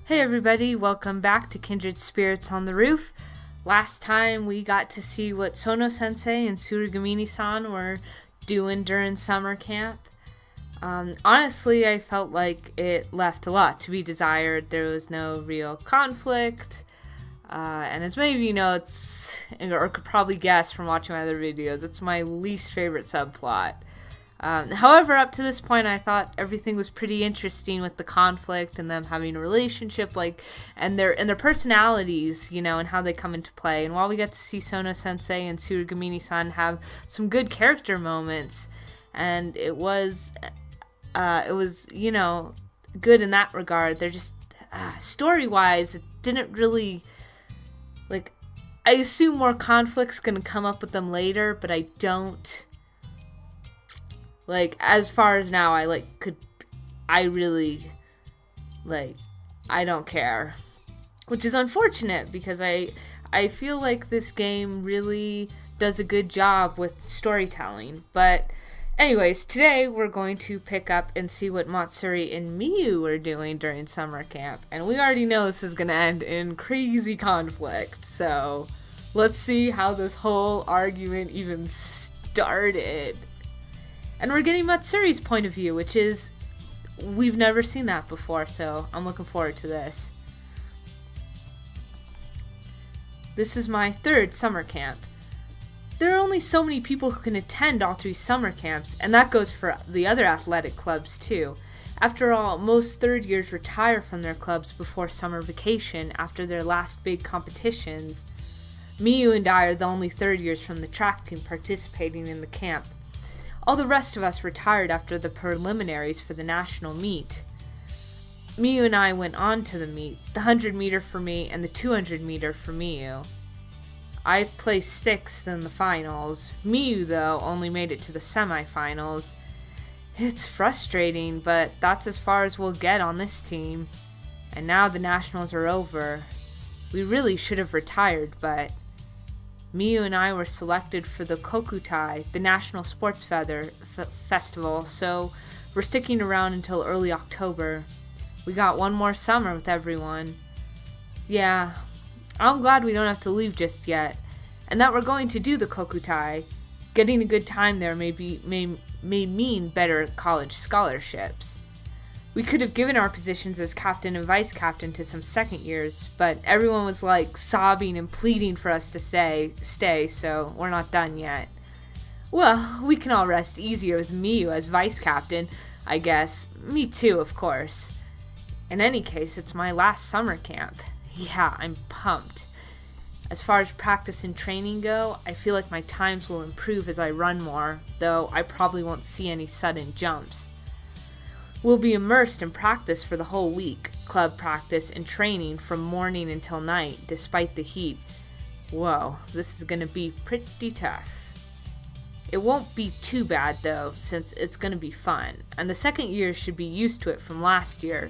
Hey everybody, welcome back to Kindred Spirits on the Roof. Last time we got to see what Sono-sensei and Tsurugamini-san were doing during summer camp. Honestly, I felt like it left a lot to be desired. There was no real conflict. And as many of you know, or could probably guess from watching my other videos, it's my least favorite subplot. However, up to this point, I thought everything was pretty interesting with the conflict and them having a relationship, and their personalities, and how they come into play. And while we get to see Sono-sensei and Tsurugamini-san have some good character moments, and it was good in that regard. They're just story-wise, it didn't really I assume more conflict's gonna come up with them later, but I don't. As far as now, I don't care. Which is unfortunate, because I feel like this game really does a good job with storytelling. But anyways, today we're going to pick up and see what Matsuri and Miyu are doing during summer camp. And we already know this is going to end in crazy conflict. So let's see how this whole argument even started. And we're getting Matsuri's point of view, which is, we've never seen that before, so I'm looking forward to this. This is my third summer camp. There are only so many people who can attend all 3 summer camps, and that goes for the other athletic clubs too. After all, most third years retire from their clubs before summer vacation after their last big competitions. Miyu and I are the only third years from the track team participating in the camp. All the rest of us retired after the preliminaries for the national meet. Miyu and I went on to the meet, the 100 meter for me and the 200 meter for Miyu. I placed 6th in the finals. Miyu, though, only made it to the semifinals. It's frustrating, but that's as far as we'll get on this team. And now the nationals are over. We really should have retired, but Miyu and I were selected for the Kokutai, the National Sports Festival, so we're sticking around until early October. We got one more summer with everyone. Yeah, I'm glad we don't have to leave just yet, and that we're going to do the Kokutai. Getting a good time there may mean better college scholarships. We could have given our positions as captain and vice captain to some second years, but everyone was sobbing and pleading for us to stay, so we're not done yet. Well, we can all rest easier with Miyu as vice captain, I guess. Me too, of course. In any case, it's my last summer camp. Yeah, I'm pumped. As far as practice and training go, I feel like my times will improve as I run more, though I probably won't see any sudden jumps. We'll be immersed in practice for the whole week, club practice and training from morning until night, despite the heat. Whoa, this is going to be pretty tough. It won't be too bad though, since it's going to be fun, and the second years should be used to it from last year.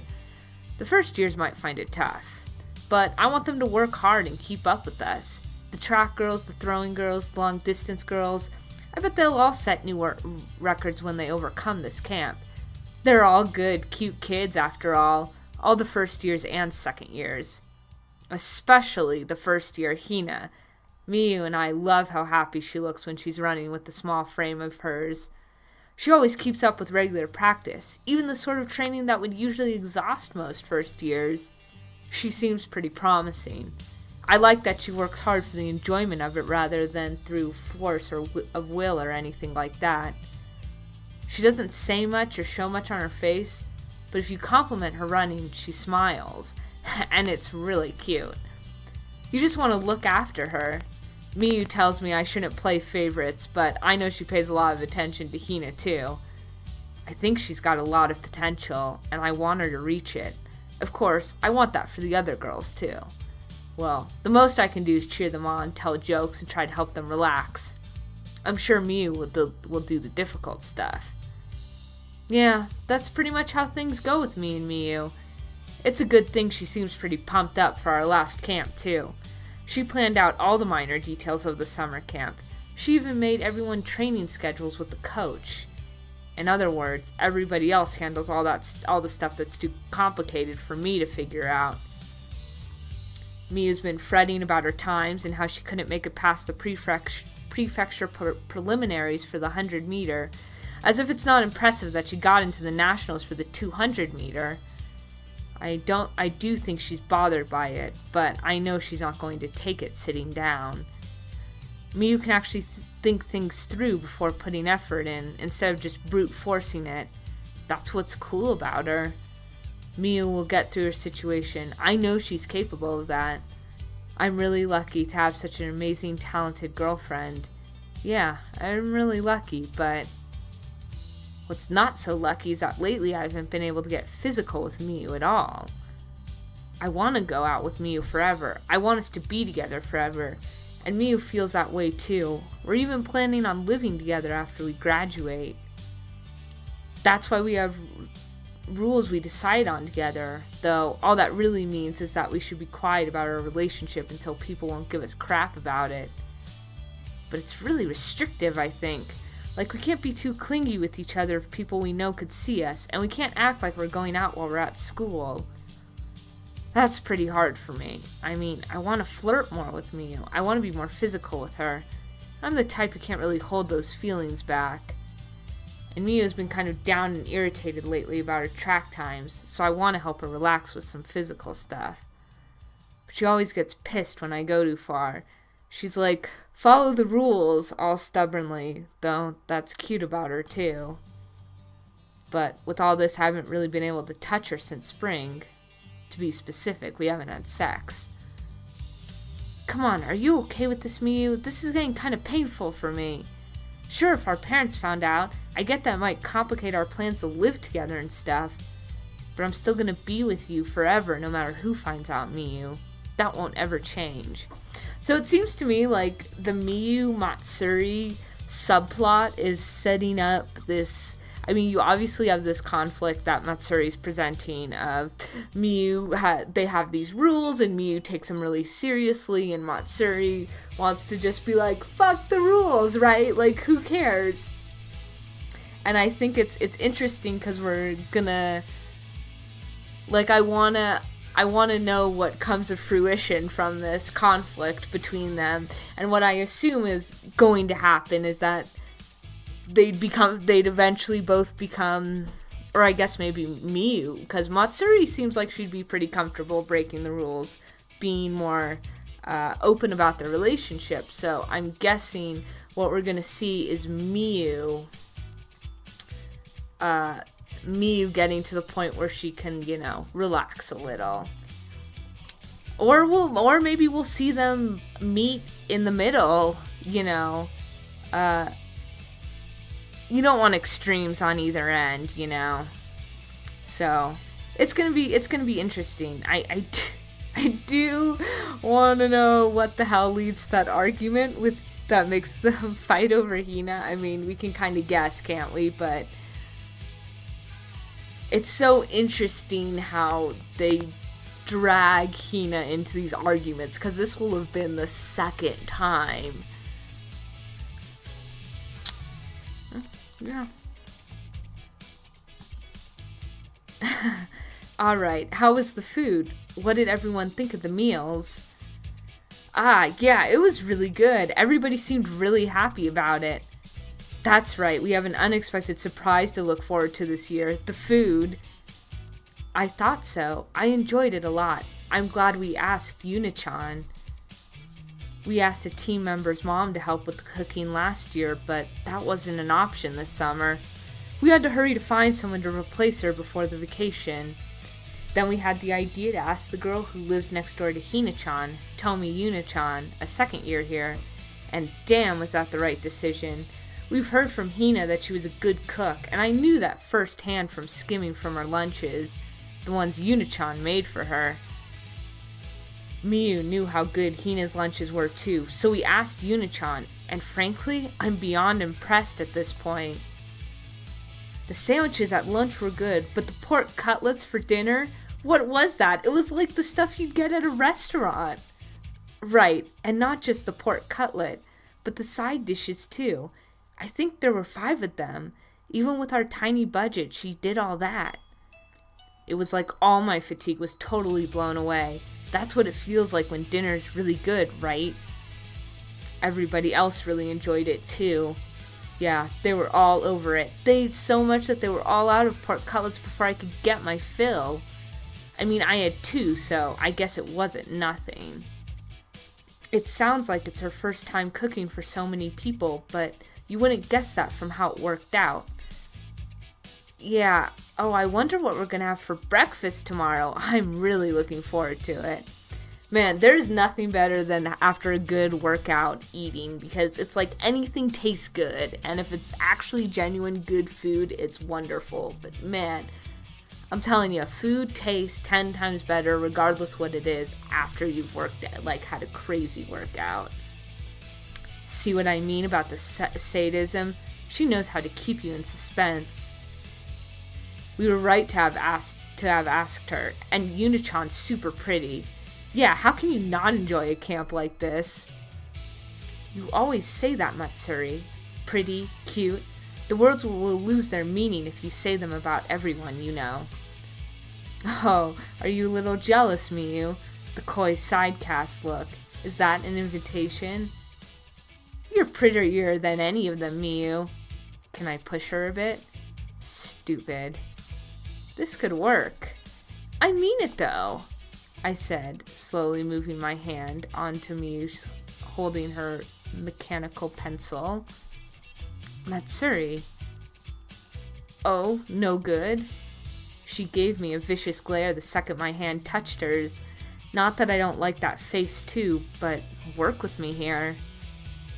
The first years might find it tough, but I want them to work hard and keep up with us. The track girls, the throwing girls, the long distance girls, I bet they'll all set new records when they overcome this camp. They're all good, cute kids after all the first years and second years. Especially the first year, Hina. Miyu and I love how happy she looks when she's running with the small frame of hers. She always keeps up with regular practice, even the sort of training that would usually exhaust most first years. She seems pretty promising. I like that she works hard for the enjoyment of it rather than through force of will or anything like that. She doesn't say much or show much on her face, but if you compliment her running, she smiles, and it's really cute. You just want to look after her. Miyu tells me I shouldn't play favorites, but I know she pays a lot of attention to Hina too. I think she's got a lot of potential, and I want her to reach it. Of course, I want that for the other girls too. Well, the most I can do is cheer them on, tell jokes, and try to help them relax. I'm sure Miyu will do the difficult stuff. Yeah, that's pretty much how things go with me and Miyu. It's a good thing she seems pretty pumped up for our last camp, too. She planned out all the minor details of the summer camp. She even made everyone training schedules with the coach. In other words, everybody else handles all the stuff that's too complicated for me to figure out. Miyu's been fretting about her times and how she couldn't make it past the prefecture preliminaries for the 100 meter, as if it's not impressive that she got into the nationals for the 200 meter. I do think she's bothered by it, but I know she's not going to take it sitting down. Miyu can actually think things through before putting effort in, instead of just brute forcing it. That's what's cool about her. Miyu will get through her situation. I know she's capable of that. I'm really lucky to have such an amazing, talented girlfriend. Yeah, I'm really lucky, but what's not so lucky is that lately I haven't been able to get physical with Miyu at all. I want to go out with Miyu forever. I want us to be together forever. And Miyu feels that way too. We're even planning on living together after we graduate. That's why we have rules we decide on together, though all that really means is that we should be quiet about our relationship until people won't give us crap about it. But it's really restrictive, I think. Like, we can't be too clingy with each other if people we know could see us, and we can't act like we're going out while we're at school. That's pretty hard for me. I mean, I want to flirt more with Miyu. I want to be more physical with her. I'm the type who can't really hold those feelings back. And Miyu's been kind of down and irritated lately about her track times, so I want to help her relax with some physical stuff. But she always gets pissed when I go too far. She's like, follow the rules, all stubbornly, though that's cute about her too. But with all this, I haven't really been able to touch her since spring. To be specific, we haven't had sex. Come on, are you okay with this, Miyu? This is getting kind of painful for me. Sure, if our parents found out, I get that might complicate our plans to live together and stuff. But I'm still gonna be with you forever, no matter who finds out, Miyu. That won't ever change. So it seems to me like the Miyu Matsuri subplot is setting up this. I mean, you obviously have this conflict that Matsuri's presenting of Miyu, they have these rules, and Miyu takes them really seriously, and Matsuri wants to just be like, fuck the rules, right? Like, who cares? And I think it's interesting because we're gonna, like, I wanna know what comes of fruition from this conflict between them, and what I assume is going to happen is that they'd eventually both become, or I guess maybe Miyu, because Matsuri seems like she'd be pretty comfortable breaking the rules, being more open about their relationship. So I'm guessing what we're gonna see is Miyu getting to the point where she can, relax a little. Or maybe we'll see them meet in the middle, you don't want extremes on either end, So it's gonna be interesting. I do want to know what the hell leads to that argument that makes them fight over Hina. I mean, we can kind of guess, can't we? But it's so interesting how they drag Hina into these arguments, because this will have been the second time. Yeah. Alright, how was the food? What did everyone think of the meals? Yeah, it was really good. Everybody seemed really happy about it. That's right, we have an unexpected surprise to look forward to this year. The food. I thought so. I enjoyed it a lot. I'm glad we asked Yuna-chan. We asked a team member's mom to help with the cooking last year, but that wasn't an option this summer. We had to hurry to find someone to replace her before the vacation. Then we had the idea to ask the girl who lives next door to Hina-chan, Tomi Yuna-chan, a second year here, and damn was that the right decision. We've heard from Hina that she was a good cook, and I knew that firsthand from skimming from her lunches, the ones Yuna-chan made for her. Miyu knew how good Hina's lunches were too, so we asked Yuna-chan, and frankly, I'm beyond impressed at this point. The sandwiches at lunch were good, but the pork cutlets for dinner? What was that? It was like the stuff you'd get at a restaurant. Right, and not just the pork cutlet, but the side dishes too. I think there were 5 of them. Even with our tiny budget, she did all that. It was like all my fatigue was totally blown away. That's what it feels like when dinner's really good, right? Everybody else really enjoyed it too. Yeah, they were all over it. They ate so much that they were all out of pork cutlets before I could get my fill. I mean, I had 2, so I guess it wasn't nothing. It sounds like it's her first time cooking for so many people, but you wouldn't guess that from how it worked out. Yeah, oh, I wonder what we're gonna have for breakfast tomorrow. I'm really looking forward to it. Man, there's nothing better than after a good workout eating, because it's like anything tastes good, and if it's actually genuine good food, it's wonderful. But man, I'm telling you, food tastes 10 times better regardless what it is after you've had a crazy workout. See what I mean about the sadism? She knows how to keep you in suspense. We were right to have asked her, and Unichan's super pretty. Yeah, how can you not enjoy a camp like this? You always say that, Matsuri. Pretty, cute. The words will lose their meaning if you say them about everyone you know. Oh, are you a little jealous, Miyu? The coy sidecast look. Is that an invitation? You're prettier than any of them, Miyu. Can I push her a bit? Stupid. This could work. I mean it, though, I said, slowly moving my hand onto Miyu's, holding her mechanical pencil. Matsuri. Oh, no good? She gave me a vicious glare the second my hand touched hers. Not that I don't like that face too, but work with me here.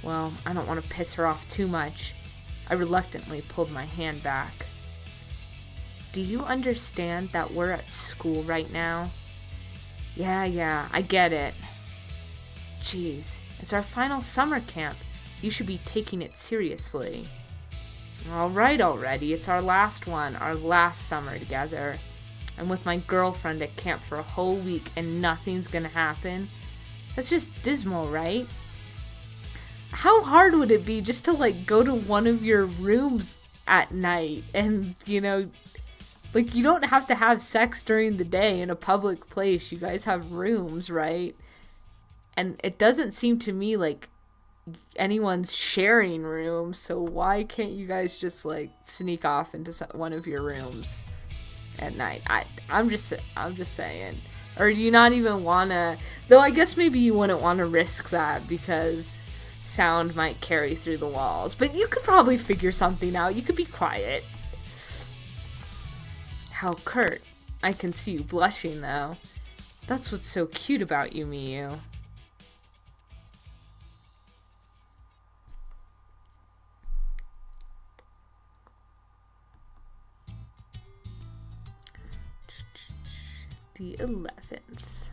Well, I don't want to piss her off too much. I reluctantly pulled my hand back. Do you understand that we're at school right now? Yeah, I get it. Jeez, it's our final summer camp. You should be taking it seriously. All right already, it's our last one, our last summer together. I'm with my girlfriend at camp for a whole week and nothing's gonna happen. That's just dismal, right? How hard would it be just to go to one of your rooms at night and, you don't have to have sex during the day in a public place. You guys have rooms, right? And it doesn't seem to me like anyone's sharing rooms, so why can't you guys just sneak off into one of your rooms at night? I'm just saying. Or do you not even wanna? Though I guess maybe you wouldn't want to risk that because sound might carry through the walls. But you could probably figure something out. You could be quiet. How curt. I can see you blushing, though. That's what's so cute about you, Miyu. The 11th.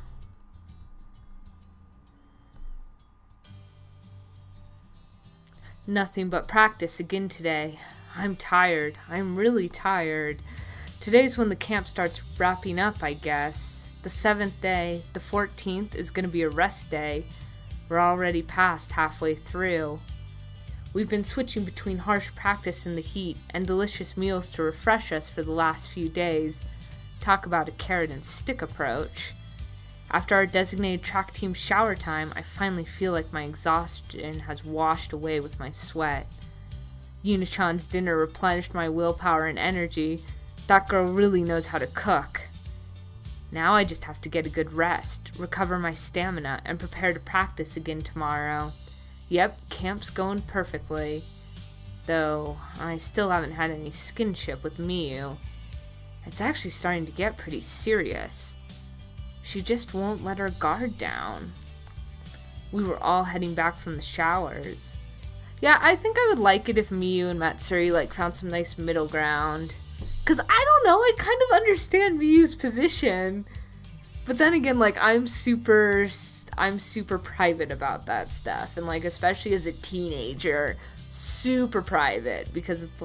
Nothing but practice again today. I'm tired. I'm really tired. Today's when the camp starts wrapping up, I guess. The 7th day, the 14th, is going to be a rest day. We're already past halfway through. We've been switching between harsh practice in the heat and delicious meals to refresh us for the last few days. Talk about a carrot and stick approach. After our designated track team shower time, I finally feel like my exhaustion has washed away with my sweat. Unichan's dinner replenished my willpower and energy. That girl really knows how to cook. Now I just have to get a good rest, recover my stamina, and prepare to practice again tomorrow. Yep, camp's going perfectly. Though, I still haven't had any skinship with Miyu. It's actually starting to get pretty serious. She just won't let her guard down. We were all heading back from the showers. Yeah, I think I would like it if Miyu and Matsuri found some nice middle ground. Because I don't know, I kind of understand Miyu's position. But then again, I'm super private about that stuff. And especially as a teenager, super private. Because it's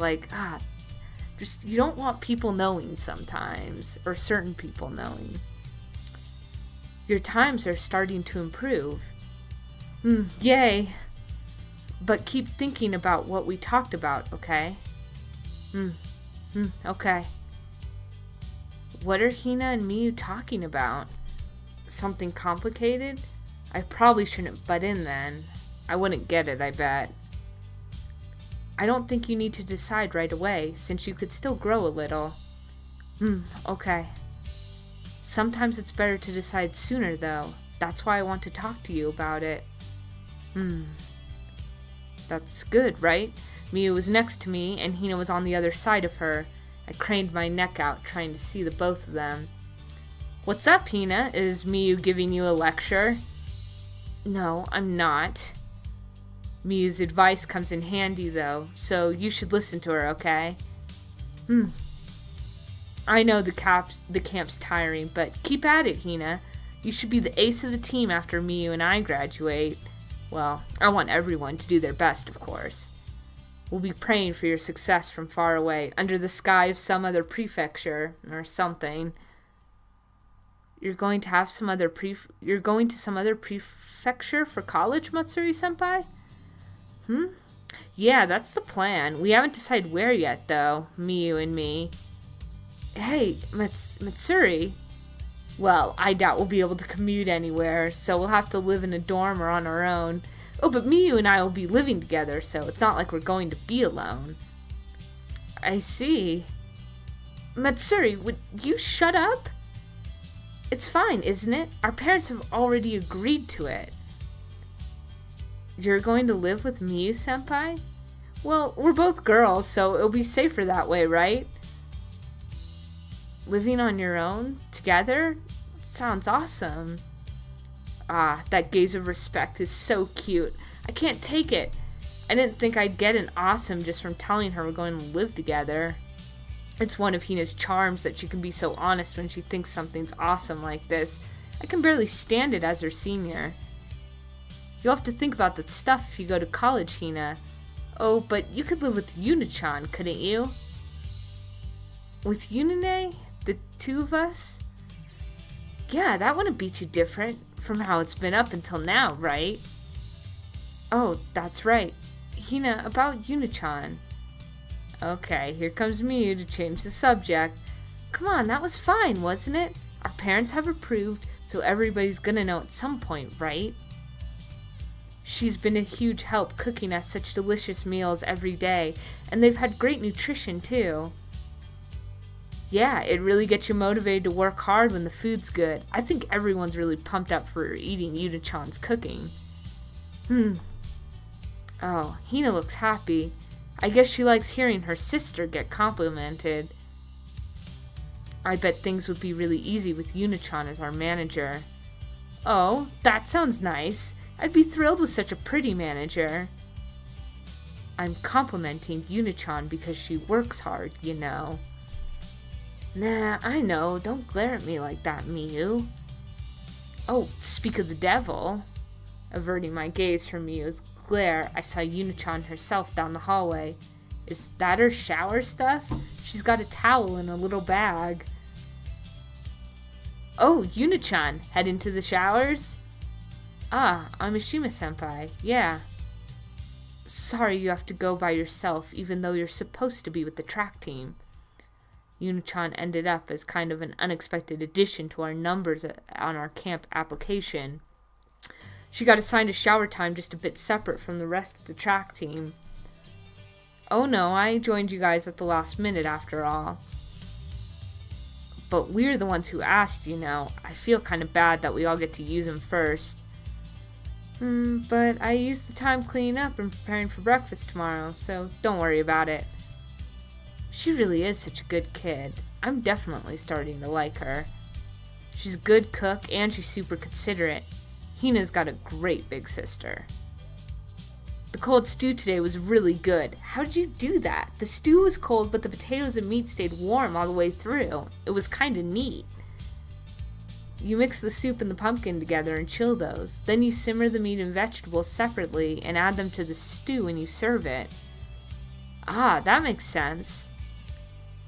just, you don't want people knowing sometimes. Or certain people knowing. Your times are starting to improve. Yay. But keep thinking about what we talked about, okay? Okay. What are Hina and Miyu talking about? Something complicated? I probably shouldn't butt in then. I wouldn't get it, I bet. I don't think you need to decide right away, since you could still grow a little. Okay. Sometimes it's better to decide sooner, though. That's why I want to talk to you about it. That's good, right? Miyu was next to me, and Hina was on the other side of her. I craned my neck out, trying to see the both of them. What's up, Hina? Is Miyu giving you a lecture? No, I'm not. Miyu's advice comes in handy, though, so you should listen to her, okay? I know the camp's tiring, but keep at it, Hina. You should be the ace of the team after Miyu and I graduate. Well, I want everyone to do their best, of course. We'll be praying for your success from far away, under the sky of some other prefecture, or something. You're going to some other prefecture for college, Matsuri-senpai? Yeah, that's the plan. We haven't decided where yet, though, Miyu and me. Hey, Matsuri. Well, I doubt we'll be able to commute anywhere, so we'll have to live in a dorm or on our own. Oh, but Miyu and I will be living together, so it's not like we're going to be alone. I see. Matsuri, would you shut up? It's fine, isn't it? Our parents have already agreed to it. You're going to live with Miyu-senpai? Well, we're both girls, so it'll be safer that way, right? Living on your own? Together? Sounds awesome. Ah, that gaze of respect is so cute. I can't take it. I didn't think I'd get an awesome just from telling her we're going to live together. It's one of Hina's charms that she can be so honest when she thinks something's awesome like this. I can barely stand it as her senior. You'll have to think about that stuff if you go to college, Hina. Oh, but you could live with Yuna-chan, couldn't you? With Yunine? The two of us? Yeah, that wouldn't be too different from how it's been up until now, right? Oh, that's right. Hina, about Yuna-chan. Okay, here comes Miyu to change the subject. Come on, that was fine, wasn't it? Our parents have approved, so everybody's gonna know at some point, right? She's been a huge help cooking us such delicious meals every day, and they've had great nutrition too. Yeah, it really gets you motivated to work hard when the food's good. I think everyone's really pumped up for eating Yuna-chan's cooking. Oh, Hina looks happy. I guess she likes hearing her sister get complimented. I bet things would be really easy with Yuna-chan as our manager. Oh, that sounds nice. I'd be thrilled with such a pretty manager. I'm complimenting Yuna-chan because she works hard, you know. Nah, I know. Don't glare at me like that, Miyu. Oh, speak of the devil. Averting my gaze from Miyu's glare, I saw Yuna-chan herself down the hallway. Is that her shower stuff? She's got a towel in a little bag. Oh, Yuna-chan, head into the showers? Ah, I'm Mishima-senpai. Yeah. Sorry you have to go by yourself, even though you're supposed to be with the track team. Yuna-chan ended up as kind of an unexpected addition to our numbers on our camp application. She got assigned a shower time just a bit separate from the rest of the track team. Oh no, I joined you guys at the last minute after all. But we're the ones who asked, you know. I feel kind of bad that we all get to use them first. But I used the time cleaning up and preparing for breakfast tomorrow, so don't worry about it. She really is such a good kid. I'm definitely starting to like her. She's a good cook and she's super considerate. Hina's got a great big sister. The cold stew today was really good. How did you do that? The stew was cold, but the potatoes and meat stayed warm all the way through. It was kind of neat. You mix the soup and the pumpkin together and chill those. Then you simmer the meat and vegetables separately and add them to the stew when you serve it. Ah, that makes sense.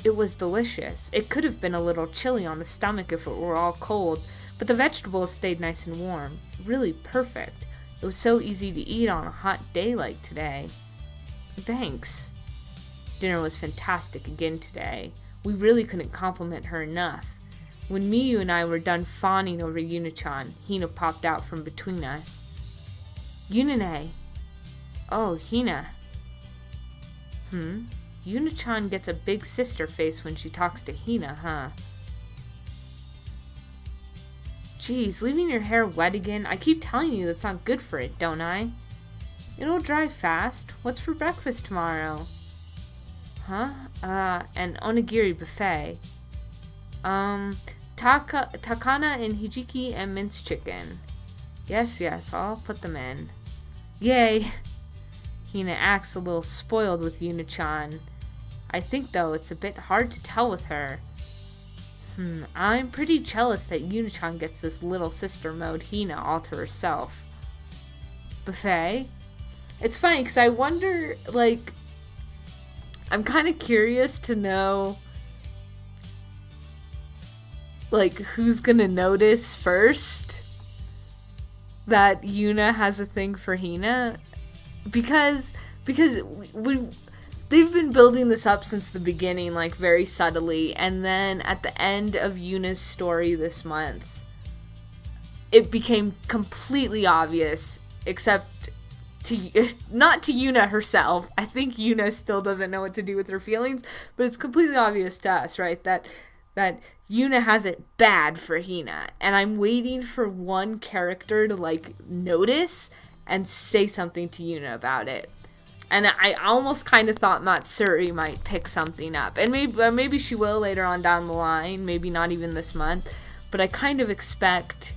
It was delicious. It could have been a little chilly on the stomach if it were all cold, but the vegetables stayed nice and warm. Really perfect. It was so easy to eat on a hot day like today. Thanks. Dinner was fantastic again today. We really couldn't compliment her enough. When Miyu and I were done fawning over Yuna-chan, Hina popped out from between us. Yunane. Oh, Hina. Yuna-chan gets a big sister face when she talks to Hina, huh? Geez, leaving your hair wet again? I keep telling you that's not good for it, don't I? It'll dry fast. What's for breakfast tomorrow? Huh? An onigiri buffet. Takana and hijiki and minced chicken. Yes, I'll put them in. Yay! Hina acts a little spoiled with Yuna-chan. I think, though, it's a bit hard to tell with her. I'm pretty jealous that Yuna-chan gets this little sister mode Hina all to herself. Buffet? It's funny, because I wonder, like, I'm kind of curious to know, like, who's gonna notice first that Yuna has a thing for Hina, because they've been building this up since the beginning, like, very subtly, and then at the end of Yuna's story this month, it became completely obvious, except not to Yuna herself. I think Yuna still doesn't know what to do with her feelings, but it's completely obvious to us, right, that Yuna has it bad for Hina, and I'm waiting for one character to, like, notice and say something to Yuna about it. And I almost kind of thought Matsuri might pick something up, and maybe she will later on down the line, maybe not even this month, but I kind of expect,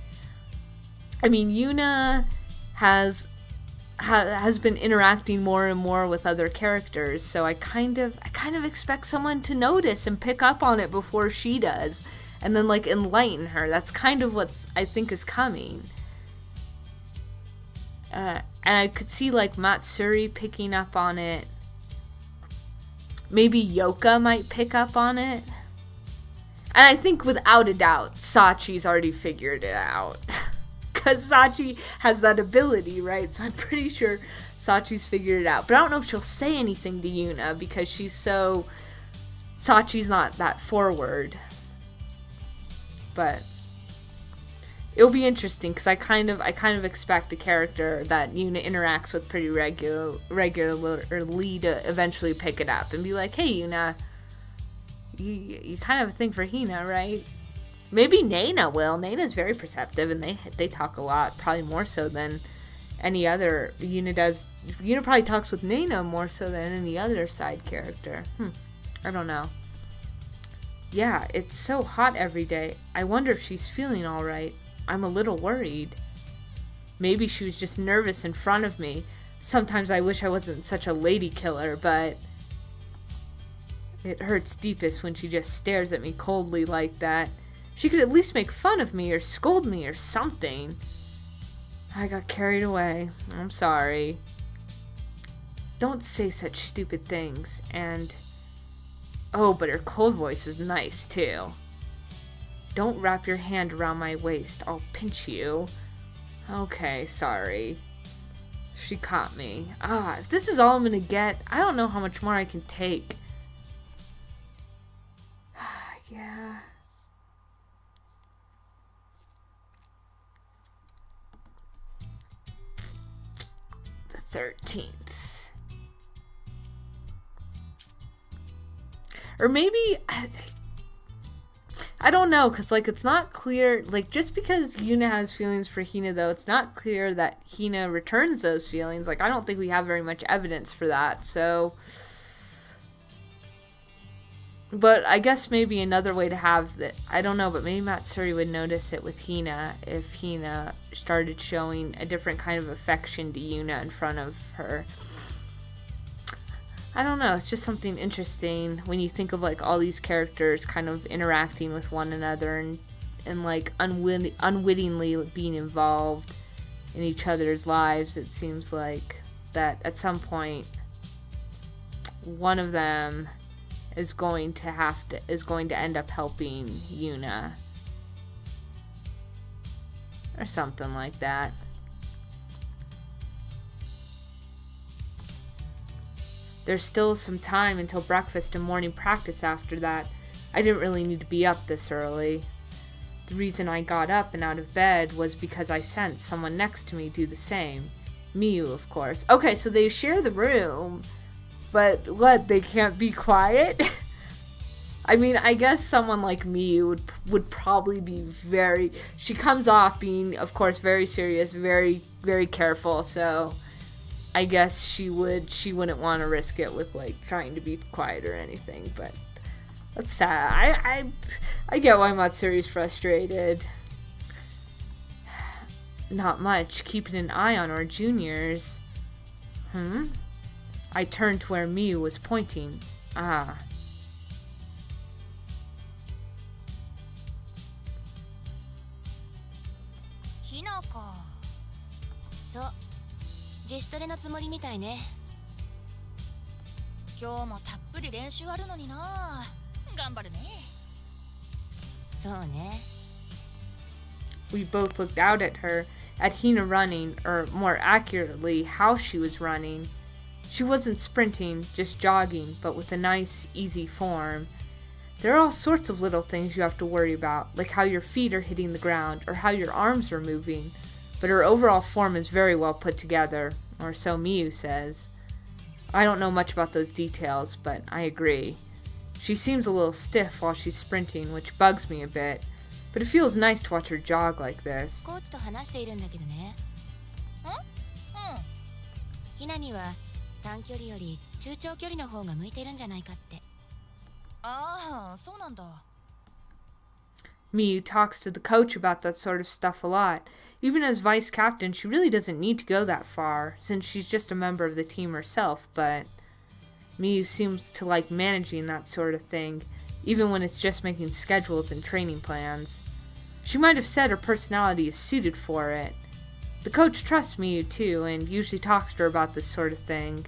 I mean, Yuna has been interacting more and more with other characters, so I kind of expect someone to notice and pick up on it before she does, and then, like, enlighten her. That's kind of what I think is coming. And I could see, like, Matsuri picking up on it. Maybe Yoka might pick up on it. And I think without a doubt, Sachi's already figured it out. Because Sachi has that ability, right? So I'm pretty sure Sachi's figured it out. But I don't know if she'll say anything to Yuna because Sachi's not that forward. But it'll be interesting because I kind of expect a character that Yuna interacts with pretty regularly to eventually pick it up and be like, hey, Yuna, you kind of have a thing for Hina, right? Maybe Naina will. Naina's very perceptive, and they talk a lot, probably more so than any other. Yuna does. Yuna probably talks with Naina more so than any other side character. I don't know. Yeah, it's so hot every day. I wonder if she's feeling all right. I'm a little worried. Maybe she was just nervous in front of me. Sometimes I wish I wasn't such a lady killer, but it hurts deepest when she just stares at me coldly like that. She could at least make fun of me or scold me or something. I got carried away. I'm sorry. Don't say such stupid things. And, oh, but her cold voice is nice, too. Don't wrap your hand around my waist. I'll pinch you. Okay, sorry. She caught me. If this is all I'm gonna get, I don't know how much more I can take. Yeah. The 13th. Or maybe, I don't know, because, like, it's not clear, like, just because Yuna has feelings for Hina, though, it's not clear that Hina returns those feelings. Like, I don't think we have very much evidence for that, so, but I guess maybe another way to have that, I don't know, but maybe Matsuri would notice it with Hina if Hina started showing a different kind of affection to Yuna in front of her. I don't know, it's just something interesting when you think of, like, all these characters kind of interacting with one another and like, unwittingly being involved in each other's lives. It seems like that at some point, one of them is going to end up helping Yuna. Or something like that. There's still some time until breakfast and morning practice after that. I didn't really need to be up this early. The reason I got up and out of bed was because I sensed someone next to me do the same. Miyu, of course. Okay, so they share the room, but what, they can't be quiet? I mean, I guess someone like Miyu would probably be very... She comes off being, of course, very serious, very, very careful, so I guess she wouldn't want to risk it with, like, trying to be quiet or anything, but that's sad. I get why Matsuri's frustrated. Not much. Keeping an eye on our juniors. I turned to where Miyu was pointing. Ah. ひなか。そう、自主トレのつもりみたいね。今日もたっぷり練習あるのにな。頑張るね。そうね。We both looked out at her, at Hina running, or more accurately, how she was running. She wasn't sprinting, just jogging, but with a nice, easy form. There are all sorts of little things you have to worry about, like how your feet are hitting the ground, or how your arms are moving, but her overall form is very well put together, or so Miyu says. I don't know much about those details, but I agree. She seems a little stiff while she's sprinting, which bugs me a bit, but it feels nice to watch her jog like this. コーチと話しているんだけどね。ひなには短距離より中長距離の方が向いてるんじゃないかって。ああ、そうなんだ。Miyu talks to the coach about that sort of stuff a lot. Even as vice captain, she really doesn't need to go that far, since she's just a member of the team herself, but Miyu seems to like managing that sort of thing, even when it's just making schedules and training plans. She might have said her personality is suited for it. The coach trusts Miyu too, and usually talks to her about this sort of thing.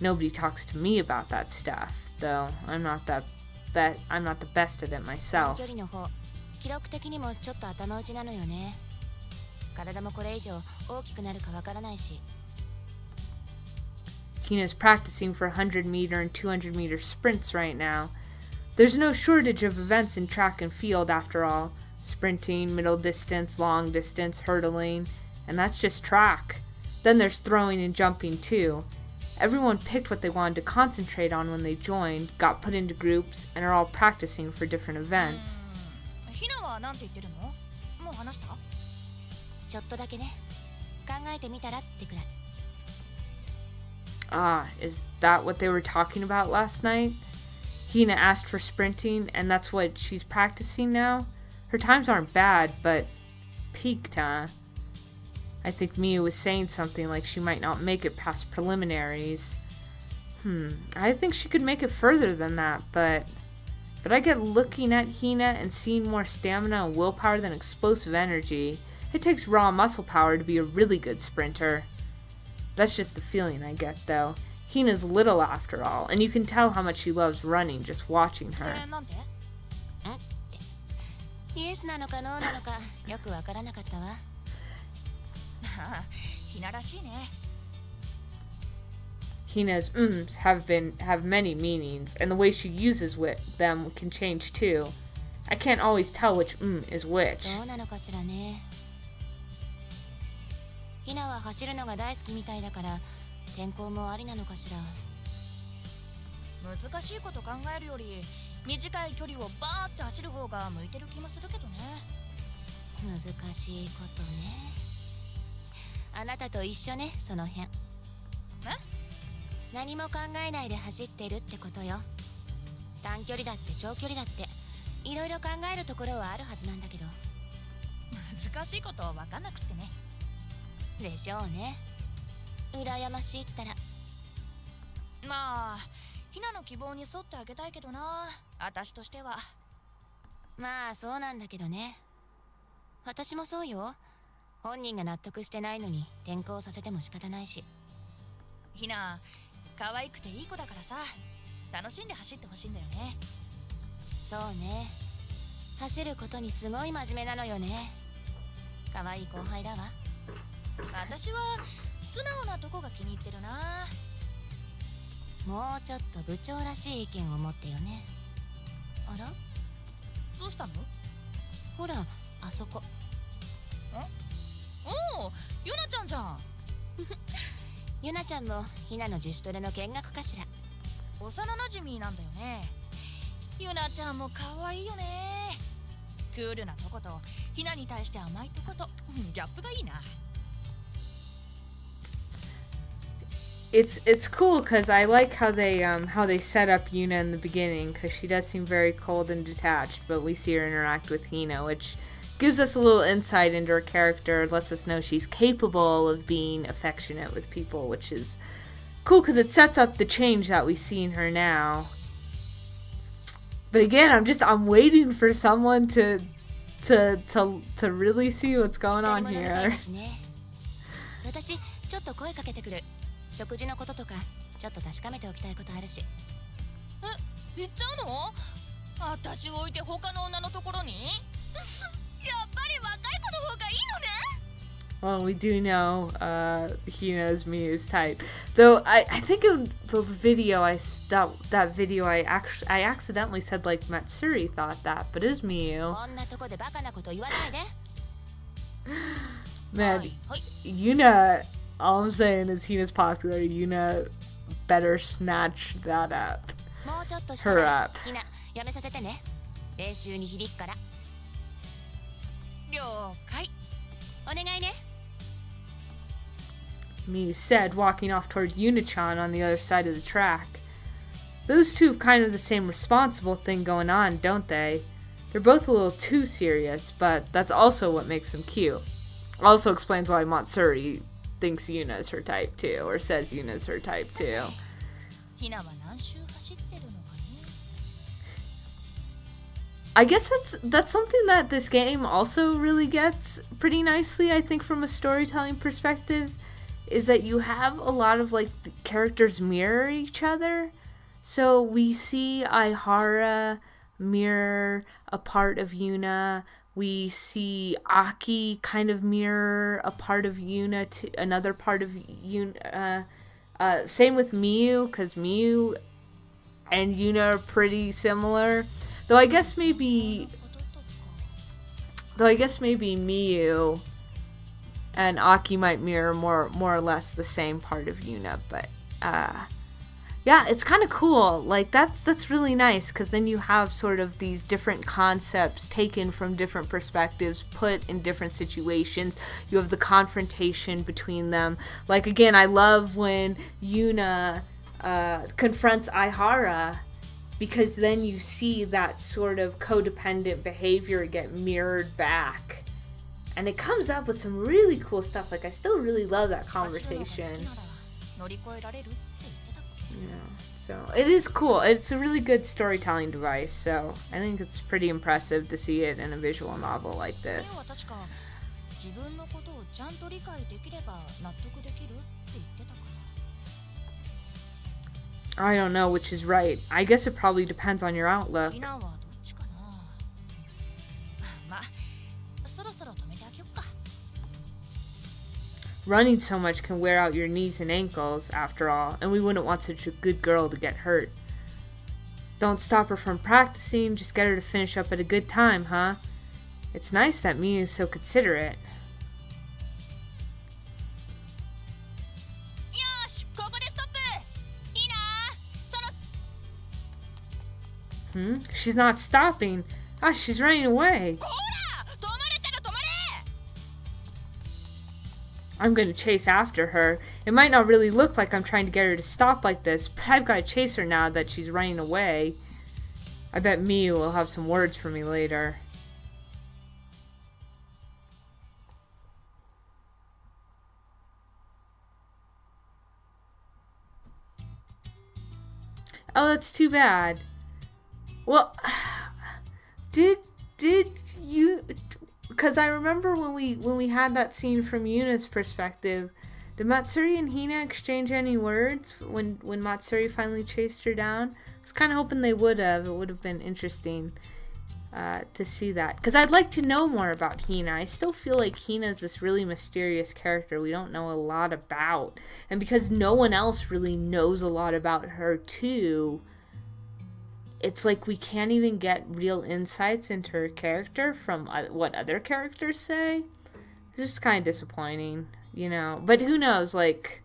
Nobody talks to me about that stuff, though I'm not the best at it myself. 距離の方、記録的にもちょっと頭打ちなのよね。体もこれ以上大きくなるかわからないし。Hina's practicing for 100-meter and 200-meter sprints right now. There's no shortage of events in track and field after all. Sprinting, middle distance, long distance, hurdling, and that's just track. Then there's throwing and jumping too. Everyone picked what they wanted to concentrate on when they joined, got put into groups, and are all practicing for different events. ひなはなんて言ってるの？もう話した？ちょっとだけね。考えてみたらってくらい。Ah, is that what they were talking about last night? Hina asked for sprinting, and that's what she's practicing now? Her times aren't bad, but peaked, huh? I think Miyu was saying something like she might not make it past preliminaries. I think she could make it further than that, but I get looking at Hina and seeing more stamina and willpower than explosive energy. It takes raw muscle power to be a really good sprinter. That's just the feeling I get, though. Hina's little after all, and you can tell how much she loves running just watching her. イエスなのかノーなのかよくわからなかったわ。ひならしいね。Hina's have many meanings, and the way she uses them can change too. I can't always tell which is which. どうなのかしらね。ひなは走るのが大好きみたいだから天候もありなのかしら。難しいこと考えるより短い距離をバーって走る方が向いてる気もするけどね。難しいことね。あなたと一緒ね、その辺。何も考えないで走ってるってことよ。短距離だって長距離だっていろいろ考えるところはあるはずなんだけど。難しいこと分かんなくってね。でしょうね。羨ましいったら。まあひなの希望に沿ってあげたいけどな、私としては。まあそうなんだけどね。私もそうよ。本人が納得してないのに転校させても仕方ないし。ひな可愛くていい子だからさ、楽しんで走ってほしいんだよね。そうね。走ることにすごい真面目なのよね。可愛い後輩だわ。私は素直なとこが気に入ってるな。もうちょっと部長らしい意見を持ってよね。あら、どうしたの？ほら、あそこ。おお、ユナちゃんじゃん。ユナちゃんもヒナの自主トレの見学かしら。幼馴染なんだよね。ユナちゃんも可愛いよね。クールなとことヒナに対して甘いとことギャップがいいな。It's cool because I like how they set up Yuna in the beginning, because she does seem very cold and detached, but we see her interact with Hina, which gives us a little insight into her character, lets us know she's capable of being affectionate with people, which is cool because it sets up the change that we see in her now. But again, I'm waiting for someone to really see what's going on here. 私ちょっと声かけてくる。食事のこととかちょっと確かめておきたいことあるし。行っちゃうの？私を置いて他の女のところに？やっぱり若い子の方がいいのね。Well, we do know Hina's Miyu's type. Though I think in the video that video I accidentally said like Matsuri thought that, but it is Miyu. こんなとこでバカなこと言わないで。Man, Yuna, all I'm saying is Hina's popular. Yuna better snatch that up. もうちょっとした Her ら up. ヒナやめさせてね。練習に響くから。了解。お願いね。Miyu said, walking off toward Yuna-chan on the other side of the track. Those two have kind of the same responsible thing going on, don't they? They're both a little too serious, but that's also what makes them cute. Also explains why Matsuri thinks Yuna is her type too, or says Yuna is her type too. ヒナは何周走ってるのかね。I guess that's something that this game also really gets pretty nicely, I think, from a storytelling perspective, is that you have a lot of like the characters mirror each other. So we see Aihara mirror a part of Yuna. We see Aki kind of mirror a part of Yuna to another part of Yuna. Same with Miyu, because Miyu and Yuna are pretty similar. Though I guess maybe Miyu and Aki might mirror more or less the same part of Yuna, but yeah, it's kind of cool. Like that's really nice, because then you have sort of these different concepts taken from different perspectives, put in different situations. You have the confrontation between them. Like again, I love when Yuna confronts Aihara, because then you see that sort of codependent behavior get mirrored back. And it comes up with some really cool stuff. Like, I still really love that conversation. Yeah, so it is cool. It's a really good storytelling device, so I think it's pretty impressive to see it in a visual novel like this. I don't know which is right. I guess it probably depends on your outlook. Running so much can wear out your knees and ankles, after all, and we wouldn't want such a good girl to get hurt. Don't stop her from practicing, just get her to finish up at a good time, huh? It's nice that Miyu is so considerate. She's not stopping. She's running away. I'm gonna chase after her. It might not really look like I'm trying to get her to stop like this, but I've gotta chase her now that she's running away. I bet Miyu will have some words for me later. Oh, that's too bad. Well, did you... Because I remember when we had that scene from Yuna's perspective, did Matsuri and Hina exchange any words when Matsuri finally chased her down? I was kind of hoping they would have. It would have been interesting. to see that. Because I'd like to know more about Hina. I still feel like Hina is this really mysterious character we don't know a lot about. And because no one else really knows a lot about her too, it's like we can't even get real insights into her character from what other characters say. It's just kind of disappointing, you know. But who knows, like,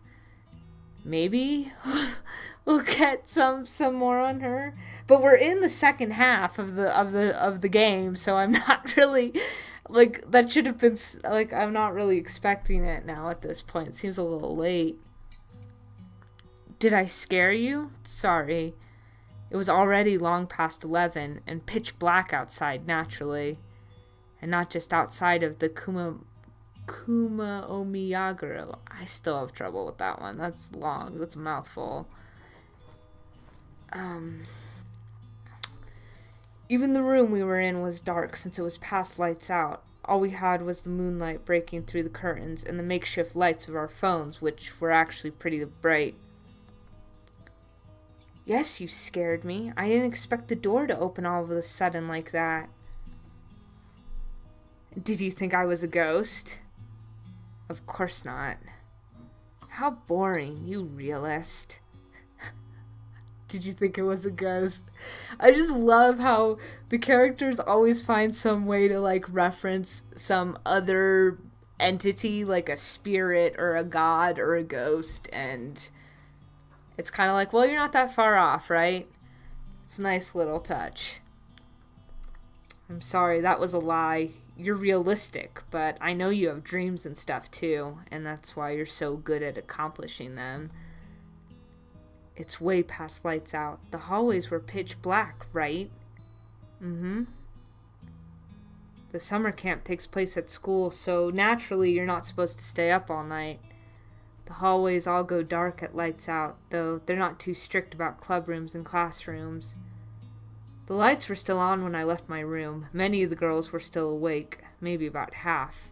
maybe we'll get some more on her. But we're in the second half of the game, so I'm not really, like, that should have been, like, I'm not really expecting it now at this point. It seems a little late. Did I scare you? Sorry. It was already long past 11 and pitch black outside, naturally. And not just outside of the Omiyaguro. I still have trouble with that one. That's long. That's a mouthful. Even the room we were in was dark since it was past lights out. All we had was the moonlight breaking through the curtains and the makeshift lights of our phones, which were actually pretty bright. Yes, you scared me. I didn't expect the door to open all of a sudden like that. Did you think I was a ghost? Of course not. How boring, you realist. Did you think it was a ghost? I just love how the characters always find some way to, like, reference some other entity, like a spirit or a god or a ghost, and it's kind of like, well, you're not that far off, right? It's a nice little touch. I'm sorry, that was a lie. You're realistic, but I know you have dreams and stuff too, and that's why you're so good at accomplishing them. It's way past lights out. The hallways were pitch black, right? Mm-hmm. The summer camp takes place at school, so naturally you're not supposed to stay up all night. The hallways all go dark at lights out, though they're not too strict about club rooms and classrooms. The lights were still on when I left my room. Many of the girls were still awake, maybe about half.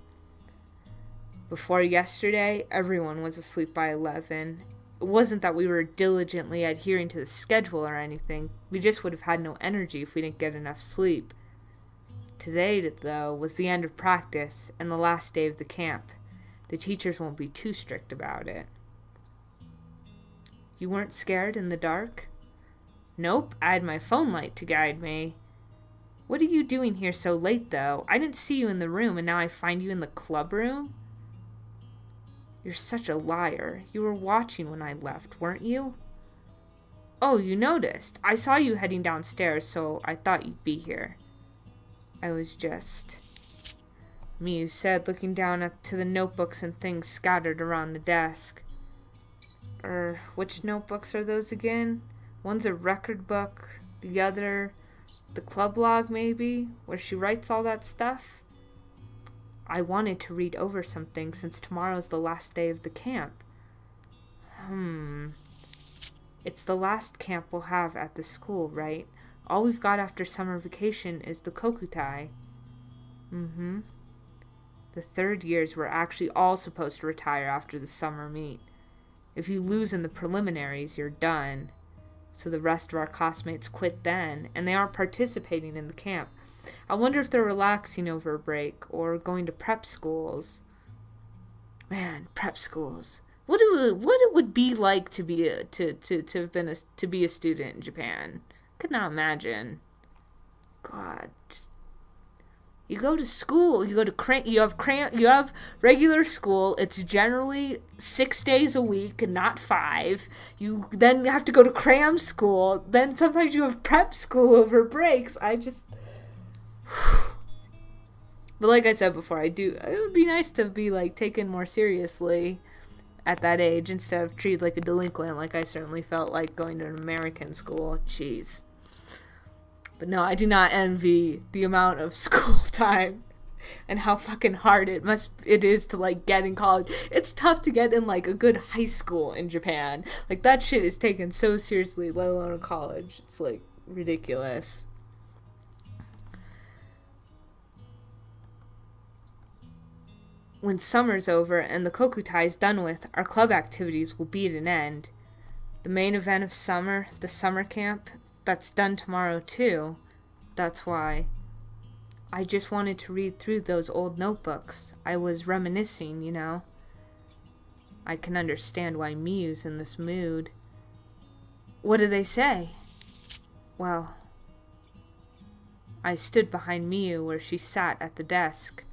Before yesterday, everyone was asleep by 11. It wasn't that we were diligently adhering to the schedule or anything. We just would have had no energy if we didn't get enough sleep. Today, though, was the end of practice and the last day of the camp. The teachers won't be too strict about it. You weren't scared in the dark? Nope, I had my phone light to guide me. What are you doing here so late, though? I didn't see you in the room, and now I find you in the club room? You're such a liar. You were watching when I left, weren't you? Oh, you noticed. I saw you heading downstairs, so I thought you'd be here. I was just... Miyu said, looking down to the notebooks and things scattered around the desk. Which notebooks are those again? One's a record book, the other, the club log maybe, where she writes all that stuff? I wanted to read over some things since tomorrow's the last day of the camp. It's the last camp we'll have at the school, right? All we've got after summer vacation is the kokutai. Mm-hmm. The third years were actually all supposed to retire after the summer meet. If you lose in the preliminaries, you're done. So the rest of our classmates quit then, and they aren't participating in the camp. I wonder if they're relaxing over a break or going to prep schools. Man, prep schools. What it would be like to be a student in Japan? Could not imagine. God, you go to school, you have regular school. It's generally 6 days a week, not 5. You then have to go to cram school. Then sometimes you have prep school over breaks. But like I said before, it would be nice to be, like, taken more seriously at that age instead of treated like a delinquent, like I certainly felt like going to an American school. Jeez. But no, I do not envy the amount of school time and how fucking hard it is to, like, get in college. It's tough to get in, like, a good high school in Japan. Like, that shit is taken so seriously, let alone in college. It's, like, ridiculous. When summer's over and the kokutai's done with, our club activities will be at an end. The main event of summer, the summer camp, that's done tomorrow too. That's why. I just wanted to read through those old notebooks. I was reminiscing, you know. I can understand why Miyu's in this mood. What do they say? Well, I stood behind Miyu where she sat at the desk.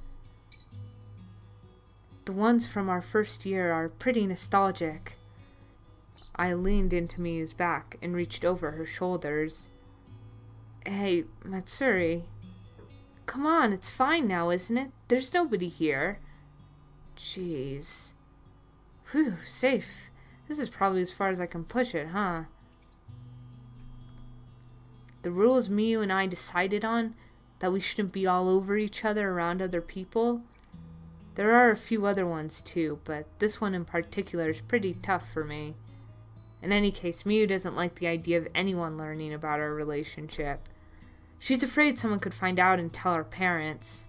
The ones from our first year are pretty nostalgic. I leaned into Miyu's back and reached over her shoulders. Hey, Matsuri. Come on, it's fine now, isn't it? There's nobody here. Jeez. Whew, safe. This is probably as far as I can push it, huh? The rules Miyu and I decided on, that we shouldn't be all over each other around other people. There are a few other ones too, but this one in particular is pretty tough for me. In any case, Miyu doesn't like the idea of anyone learning about our relationship. She's afraid someone could find out and tell her parents.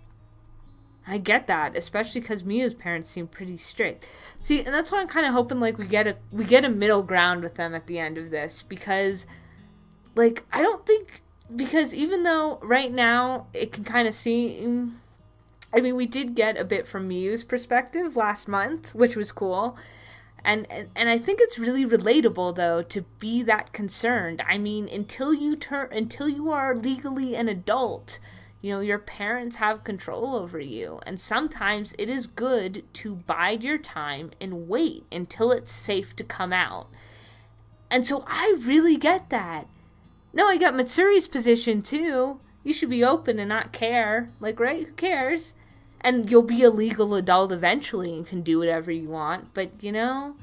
I get that, especially because Miyu's parents seem pretty strict. See, and that's why I'm kind of hoping like we get a middle ground with them at the end of this, because like I don't think, because even though right now it can kind of seem, I mean, we did get a bit from Miyu's perspective last month, which was cool. And I think it's really relatable though to be that concerned. I mean, until you are legally an adult, you know, your parents have control over you. And sometimes it is good to bide your time and wait until it's safe to come out. And so I really get that. No, I got Matsuri's position too. You should be open and not care. Like, right? Who cares? And you'll be a legal adult eventually and can do whatever you want. But, you know,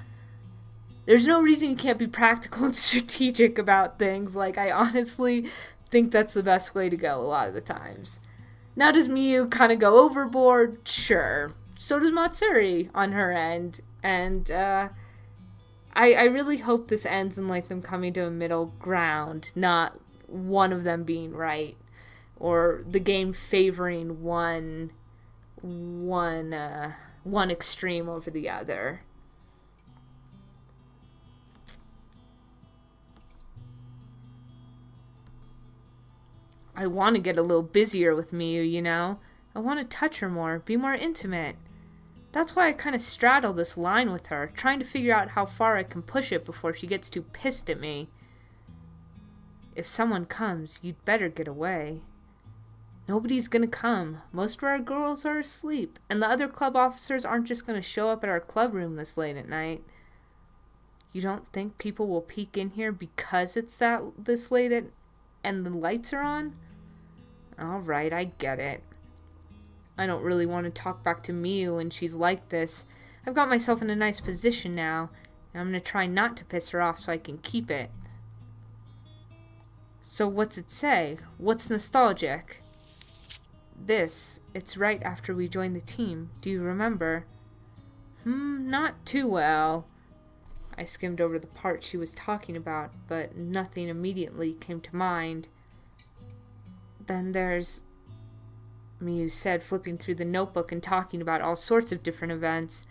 there's no reason you can't be practical and strategic about things. Like, I honestly think that's the best way to go a lot of the times. Now, does Miyu kind of go overboard? Sure. So does Matsuri on her end. And I really hope this ends in, like, them coming to a middle ground, not one of them being right. Or the game favoring one extreme over the other. I want to get a little busier with Miyu, you know? I want to touch her more, be more intimate. That's why I kind of straddle this line with her, trying to figure out how far I can push it before she gets too pissed at me. If someone comes, you'd better get away. Nobody's gonna come. Most of our girls are asleep, and the other club officers aren't just gonna show up at our club room this late at night. You don't think people will peek in here because it's this late and the lights are on? Alright, I get it. I don't really want to talk back to Miyu when she's like this. I've got myself in a nice position now, and I'm gonna try not to piss her off so I can keep it. So what's it say? What's nostalgic? It's right after we joined the team. Do you remember? Not too well. I skimmed over the part she was talking about, but nothing immediately came to mind. Then there's... Miyu said, flipping through the notebook and talking about all sorts of different events.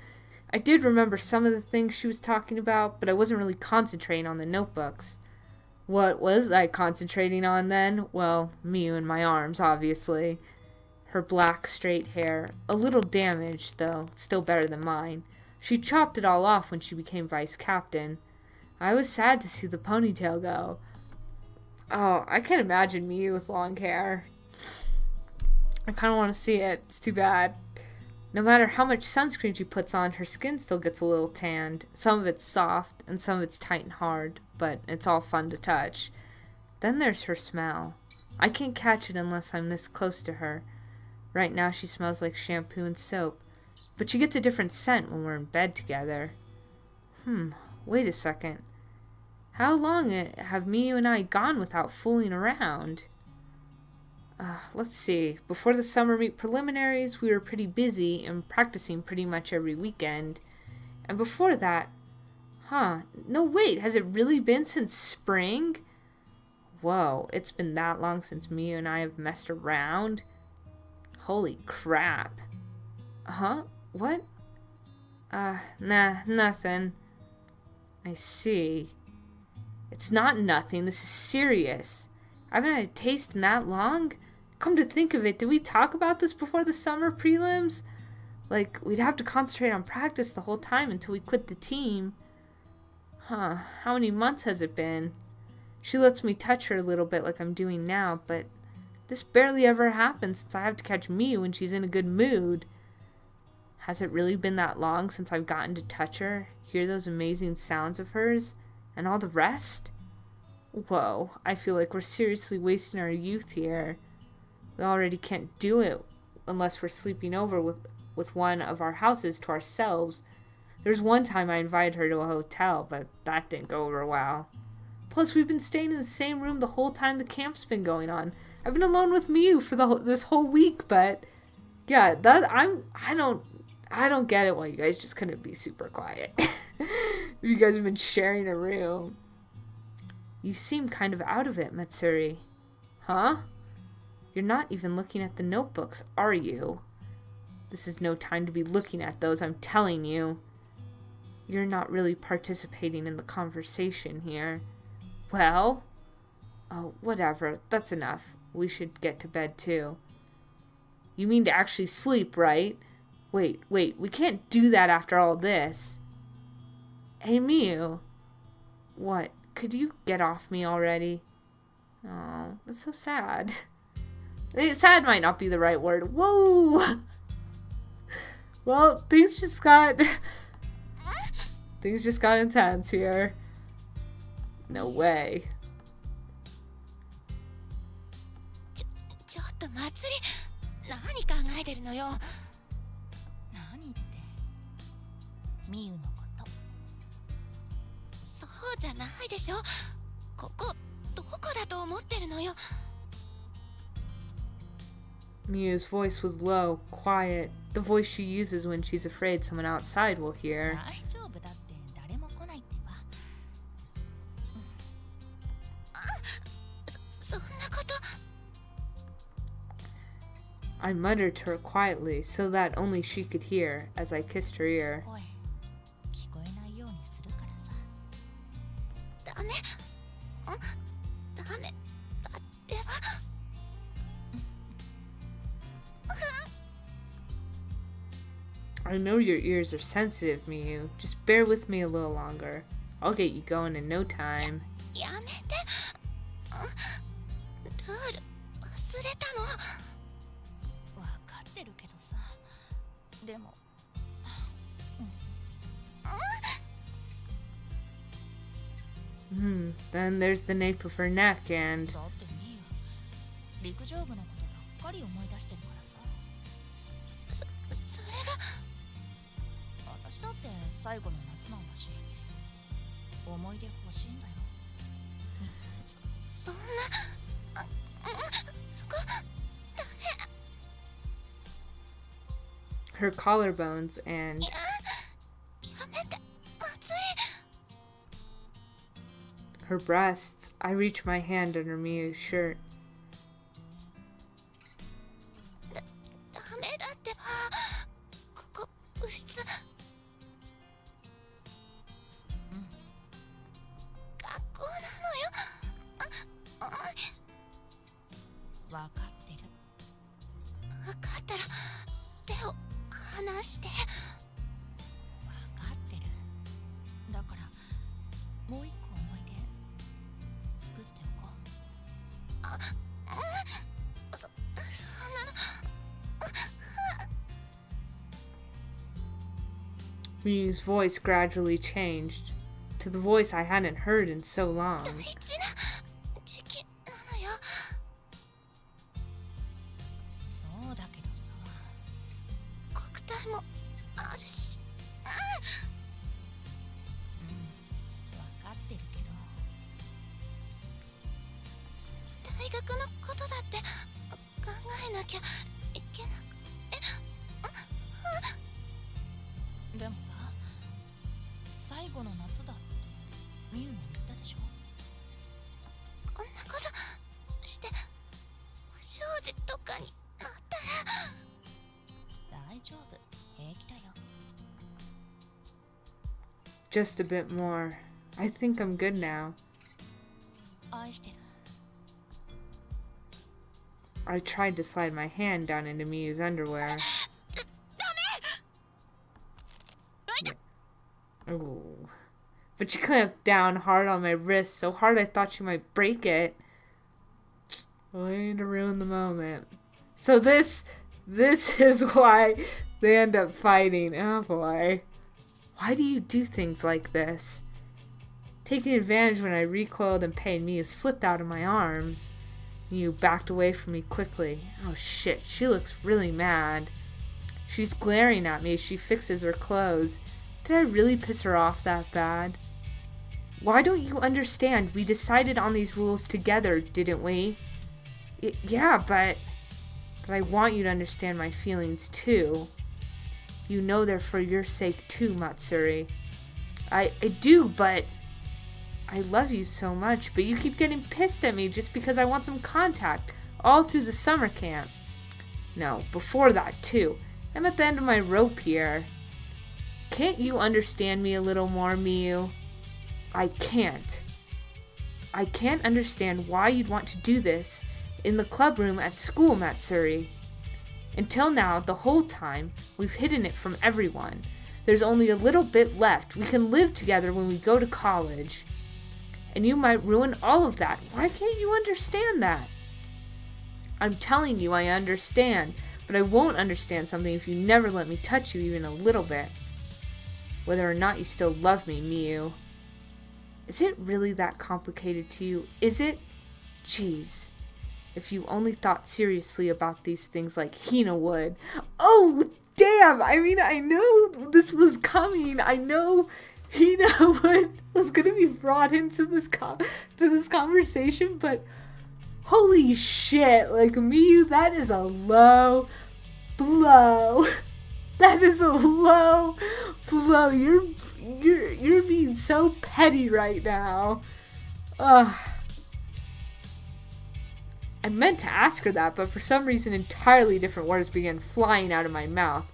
I did remember some of the things she was talking about, but I wasn't really concentrating on the notebooks. What was I concentrating on then? Well, Miyu in my arms, obviously. Her black, straight hair, a little damaged, though, still better than mine. She chopped it all off when she became vice captain. I was sad to see the ponytail go. Oh, I can't imagine Miyu with long hair. I kind of want to see it. It's too bad. No matter how much sunscreen she puts on, her skin still gets a little tanned. Some of it's soft, and some of it's tight and hard, but it's all fun to touch. Then there's her smell. I can't catch it unless I'm this close to her. Right now she smells like shampoo and soap, but she gets a different scent when we're in bed together. Wait a second. How long have Miyu and I gone without fooling around? Let's see. Before the summer meet preliminaries, we were pretty busy and practicing pretty much every weekend. And before that... No, wait. Has it really been since spring? Whoa, it's been that long since Miyu and I have messed around? Holy crap. What? Nah, nothing. I see. It's not nothing. This is serious. I haven't had a taste in that long. come to think of it, did we talk about this before the summer prelims? Like, we'd have to concentrate on practice the whole time until we quit the team. Huh, how many months has it been? She lets me touch her a little bit like I'm doing now, but this barely ever happens since I have to catch Miyu when she's in a good mood. Has it really been that long since I've gotten to touch her, hear those amazing sounds of hers, and all the rest? Whoa, I feel like we're seriously wasting our youth here. We already can't do it unless we're sleeping over with one of our houses to ourselves. There's one time I invited her to a hotel, but that didn't go over well. Plus, we've been staying in the same room the whole time the camp's been going on. I've been alone with Miyu for this whole week, but yeah, I don't get it why you guys just couldn't be super quiet. You guys have been sharing a room. You seem kind of out of it, Matsuri. Huh? You're not even looking at the notebooks, are you? This is no time to be looking at those, I'm telling you. You're not really participating in the conversation here. Well? Oh, whatever. That's enough. We should get to bed, too. You mean to actually sleep, right? Wait. We can't do that after all this. Hey, Miyu. What? Could you get off me already? Oh, that's so sad. Sad might not be the right word. Whoa! Well, things just got intense here. No way. ちょっとまつり、何考えてるのよ。何ってミユのこと。そうじゃないでしょ。ここどこだと思ってるのよ。Miyu's voice was low, quiet, the voice she uses when she's afraid someone outside will hear. 大丈夫だって誰も来ないってば。そんなこと。I muttered to her quietly so that only she could hear as I kissed her ear. 声聞こえないようにするからさ。ダメ。ダメだってば。I know your ears are sensitive, Miyu. Just bear with me a little longer. I'll get you going in no time. やめて。ルール忘れたの。わかってるけどさ。でも。Then there's the nape of her neck and... だってミユ、陸上部のことばっかり思い出してるからさ。それが。私だって最後の夏なんだし、思い出欲しいんだよ。そんな。そこ。ダメ。 her collarbones and... やめて、まずい。 her breasts. I reach my hand under Miyu's shirt. ダメだってば。ここ部室。学校なのよ。わかってる。分かったら手を離して。わかってる。だからもう一個思い出作っておこう。そんなの。 Miyu's voice gradually changed to the voice I hadn't heard in so long. 大事な時期なのよ。そうだけどさ。国体もあるし。わかってるけど。大学のことだって考えなきゃいけなく。でもさ、最後の夏だってミユも言ったでしょ。こんなことして不祥事とかになったら。大丈夫、平気だよ。 Just a bit more. I think I'm good now. 愛してる。I tried to slide my hand down into Miyu's underwear. Oh. But she clamped down hard on my wrist, so hard I thought she might break it. Way to ruin the moment. So this is why they end up fighting. Oh boy. Why do you do things like this? Taking advantage when I recoiled in pain, Miyu slipped out of my arms. Miyu backed away from me quickly. Oh shit, she looks really mad. She's glaring at me as she fixes her clothes. Did I really piss her off that bad? Why don't you understand? We decided on these rules together, didn't we? Yeah, but I want you to understand my feelings too. You know they're for your sake too, Matsuri. I do, but I love you so much, but you keep getting pissed at me just because I want some contact all through the summer camp. No, before that too. I'm at the end of my rope here. Can't you understand me a little more, Miyu? I can't. I can't understand why you'd want to do this in the club room at school, Matsuri. Until now, the whole time, we've hidden it from everyone. There's only a little bit left. We can live together when we go to college. And you might ruin all of that. Why can't you understand that? I'm telling you I understand, but I won't understand something if you never let me touch you even a little bit. Whether or not you still love me, Miyu. Is it really that complicated to you? Is it? Jeez. If you only thought seriously about these things like Hina would. Oh, damn! I mean, I know this was coming. I know Hina was going to be brought into this conversation, but holy shit. Like, Miyu, that is a low blow. That is a low blow. You're being so petty right now. Ugh. I meant to ask her that, but for some reason entirely different words began flying out of my mouth.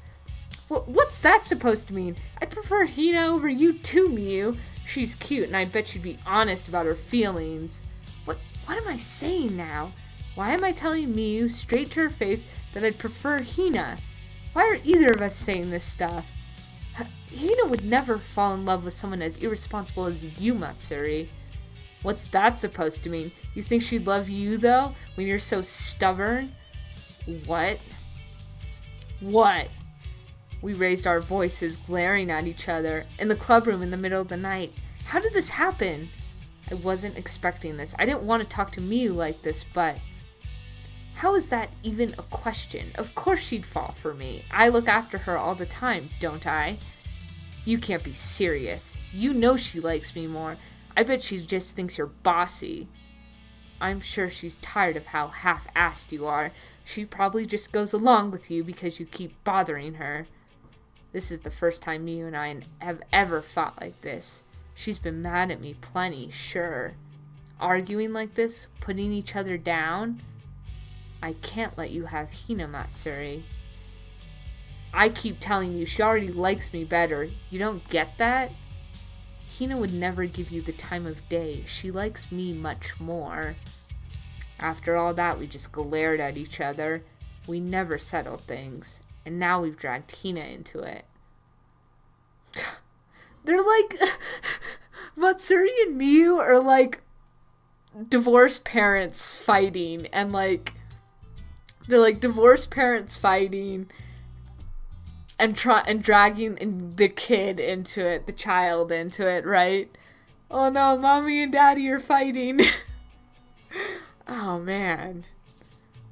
What's that supposed to mean? I'd prefer Hina over you too, Miyu. She's cute, and I bet she'd be honest about her feelings. What am I saying now? Why am I telling Miyu straight to her face that I'd prefer Hina? Why are either of us saying this stuff? Hina would never fall in love with someone as irresponsible as you, Matsuri. What's that supposed to mean? You think she'd love you, though, when you're so stubborn? What? We raised our voices, glaring at each other, in the club room in the middle of the night. How did this happen? I wasn't expecting this. I didn't want to talk to Miyu like this, but how is that even a question? Of course she'd fall for me. I look after her all the time, don't I? You can't be serious. You know she likes me more. I bet she just thinks you're bossy. I'm sure she's tired of how half-assed you are. She probably just goes along with you because you keep bothering her. This is the first time Miyu and I have ever fought like this. She's been mad at me plenty, sure. Arguing like this, putting each other down. I can't let you have Hina, Matsuri. I keep telling you she already likes me better. You don't get that? Hina would never give you the time of day. She likes me much more. After all that, we just glared at each other. We never settled things. And now we've dragged Hina into it. They're like... Matsuri and Miyu are like divorced parents fighting. And like... They're like divorced parents fighting. And dragging the kid into it, the child into it, right? Oh no, mommy and daddy are fighting. Oh man.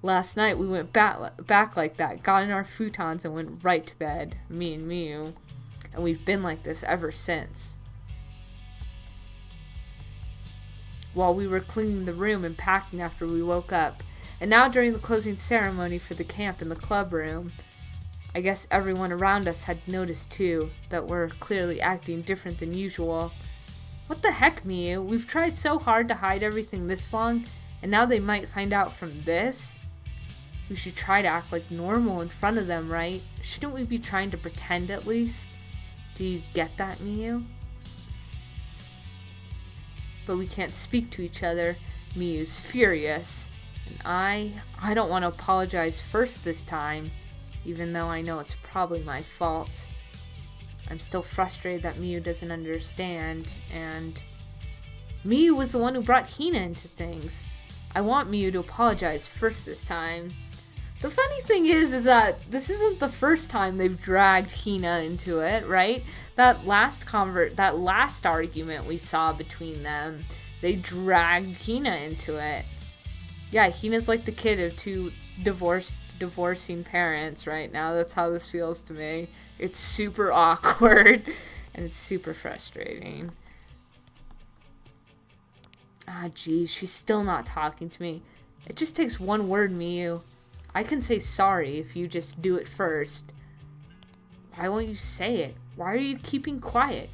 Last night we went back like that, got in our futons and went right to bed, me and Miyu. And we've been like this ever since. While we were cleaning the room and packing after we woke up. And now during the closing ceremony for the camp in the club room, I guess everyone around us had noticed too, that we're clearly acting different than usual. What the heck, Miyu? We've tried so hard to hide everything this long, and now they might find out from this? We should try to act like normal in front of them, right? Shouldn't we be trying to pretend at least? Do you get that, Miyu? But we can't speak to each other. Miyu's furious. And I don't want to apologize first this time, even though I know it's probably my fault. I'm still frustrated that Miyu doesn't understand, and Miyu was the one who brought Hina into things. I want Miyu to apologize first this time. The funny thing is that this isn't the first time they've dragged Hina into it, right? That last argument we saw between them, they dragged Hina into it. Yeah, Hina's like the kid of two divorcing parents right now. That's how this feels to me. It's super awkward and it's super frustrating. Ah, geez, she's still not talking to me. It just takes one word, Miyu. I can say sorry if you just do it first. Why won't you say it? Why are you keeping quiet?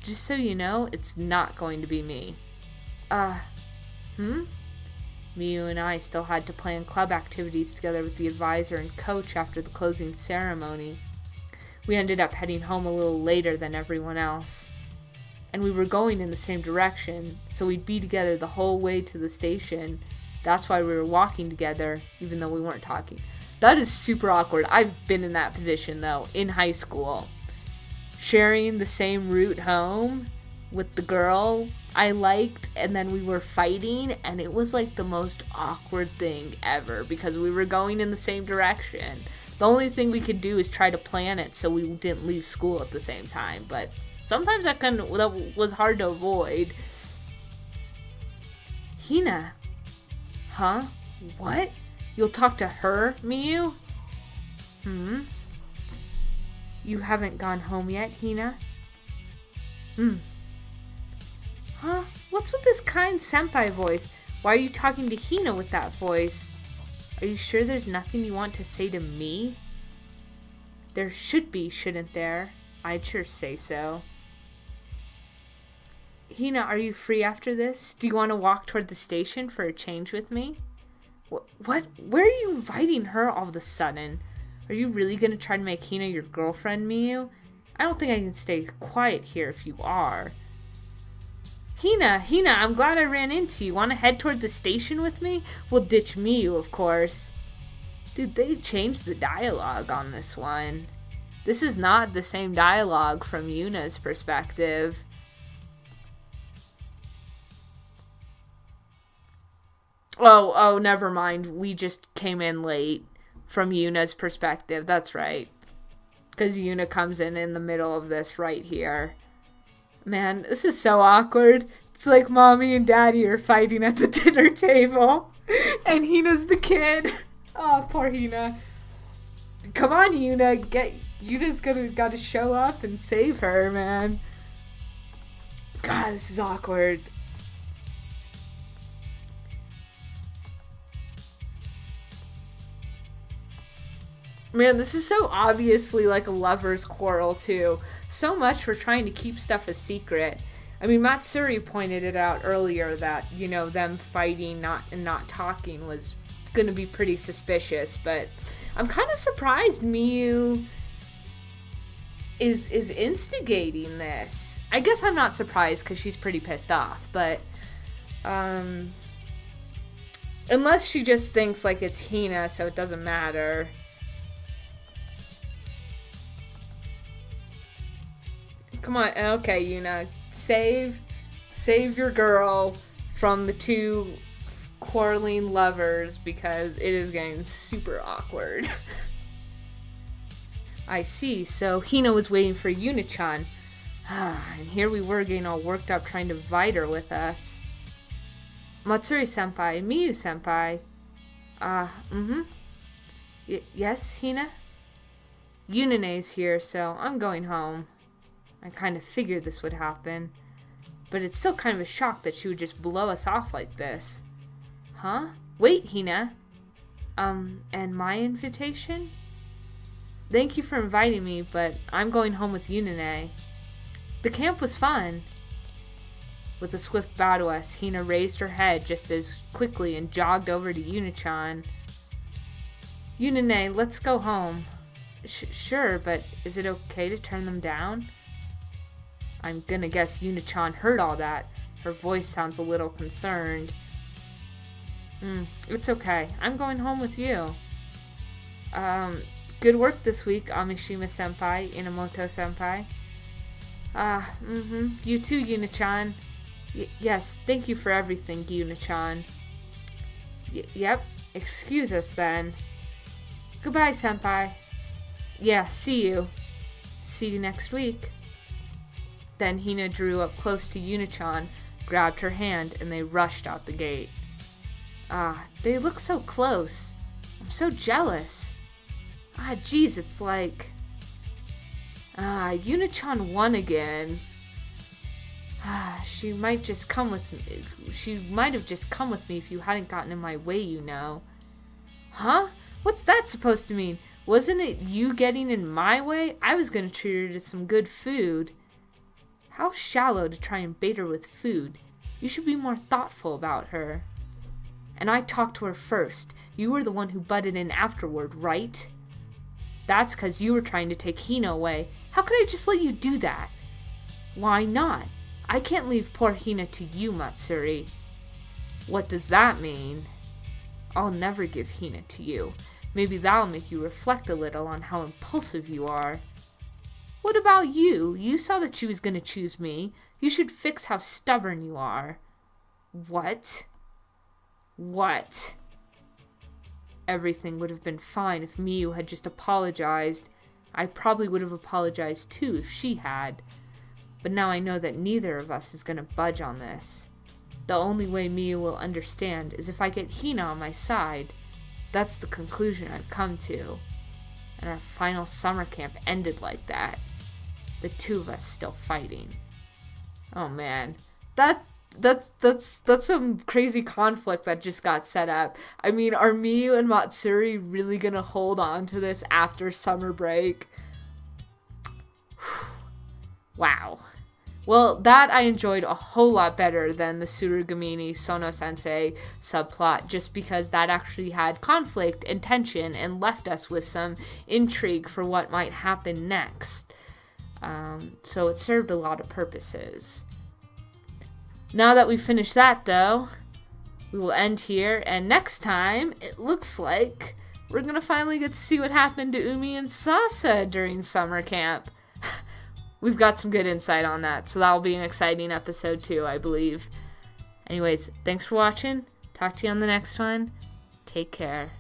Just so you know, it's not going to be me. Miyu and I still had to plan club activities together with the advisor and coach after the closing ceremony. We ended up heading home a little later than everyone else. And we were going in the same direction, so we'd be together the whole way to the station. That's why we were walking together, even though we weren't talking. That is super awkward. I've been in that position, though, in high school. Sharing the same route home with the girl I liked, and then we were fighting, and it was like the most awkward thing ever, because we were going in the same direction. The only thing we could do is try to plan it so we didn't leave school at the same time, but sometimes that was hard to avoid. Hina. Huh? What? You'll talk to her, Miyu? You haven't gone home yet, Hina? Huh? What's with this kind senpai voice? Why are you talking to Hina with that voice? Are you sure there's nothing you want to say to me? There should be, shouldn't there? I'd sure say so. Hina, are you free after this? Do you want to walk toward the station for a change with me? What? Where are you inviting her all of a sudden? Are you really going to try to make Hina your girlfriend, Miyu? I don't think I can stay quiet here if you are. Hina, I'm glad I ran into you. Want to head toward the station with me? We'll ditch Miyu, of course. Dude, they changed the dialogue on this one. This is not the same dialogue from Yuna's perspective. Oh, never mind. We just came in late from Yuna's perspective. That's right. Because Yuna comes in the middle of this right here. Man, this is so awkward. It's like mommy and daddy are fighting at the dinner table. And Hina's the kid. Oh, poor Hina. Come on, Yuna. Yuna's gotta show up and save her, man. God, this is awkward. Man, this is so obviously like a lover's quarrel, too. So much for trying to keep stuff a secret. I mean, Matsuri pointed it out earlier that, them fighting and not talking was going to be pretty suspicious. But I'm kind of surprised Miyu is instigating this. I guess I'm not surprised because she's pretty pissed off. But, unless she just thinks like it's Hina, so it doesn't matter. Come on, okay, Yuna, save your girl from the two quarreling lovers because it is getting super awkward. I see, so Hina was waiting for Yuna-chan. And here we were getting all worked up trying to invite her with us. Matsuri-senpai, Miyu-senpai. Yes, Hina? Yunane's here, so I'm going home. I kind of figured this would happen. But it's still kind of a shock that she would just blow us off like this. Huh? Wait, Hina. And my invitation? Thank you for inviting me, but I'm going home with Yunane. The camp was fun. With a swift bow to us, Hina raised her head just as quickly and jogged over to Yuna-chan. Yunane, let's go home. Sure, but is it okay to turn them down? I'm gonna guess Yuna-chan heard all that. Her voice sounds a little concerned. It's okay. I'm going home with you. Good work this week, Amishima-senpai, Inamoto-senpai. You too, Yuna-chan. Yes, thank you for everything, Yuna-chan. Yep, excuse us then. Goodbye, senpai. Yeah, see you. See you next week. Then Hina drew up close to Yuna-chan, grabbed her hand, and they rushed out the gate. They look so close. I'm so jealous. Geez, it's like... Yuna-chan won again. She might just come with me. She might have just come with me if you hadn't gotten in my way, you know. Huh? What's that supposed to mean? Wasn't it you getting in my way? I was gonna treat her to some good food. How shallow to try and bait her with food. You should be more thoughtful about her. And I talked to her first. You were the one who butted in afterward, right? That's 'cause you were trying to take Hina away. How could I just let you do that? Why not? I can't leave poor Hina to you, Matsuri. What does that mean? I'll never give Hina to you. Maybe that'll make you reflect a little on how impulsive you are. What about you? You saw that she was going to choose me. You should fix how stubborn you are. What? What? Everything would have been fine if Miyu had just apologized. I probably would have apologized too if she had. But now I know that neither of us is going to budge on this. The only way Miyu will understand is if I get Hina on my side. That's the conclusion I've come to. And our final summer camp ended like that. The two of us still fighting. Oh man. That's some crazy conflict that just got set up. I mean, are Miyu and Matsuri really gonna hold on to this after summer break? Wow. Well, that I enjoyed a whole lot better than the Tsurugamini Sono-sensei subplot, just because that actually had conflict and tension and left us with some intrigue for what might happen next. So it served a lot of purposes. Now that we've finished that, though, we will end here, and next time, it looks like we're gonna finally get to see what happened to Umi and Sasa during summer camp. We've got some good insight on that, so that'll be an exciting episode too, I believe. Anyways, thanks for watching. Talk to you on the next one. Take care.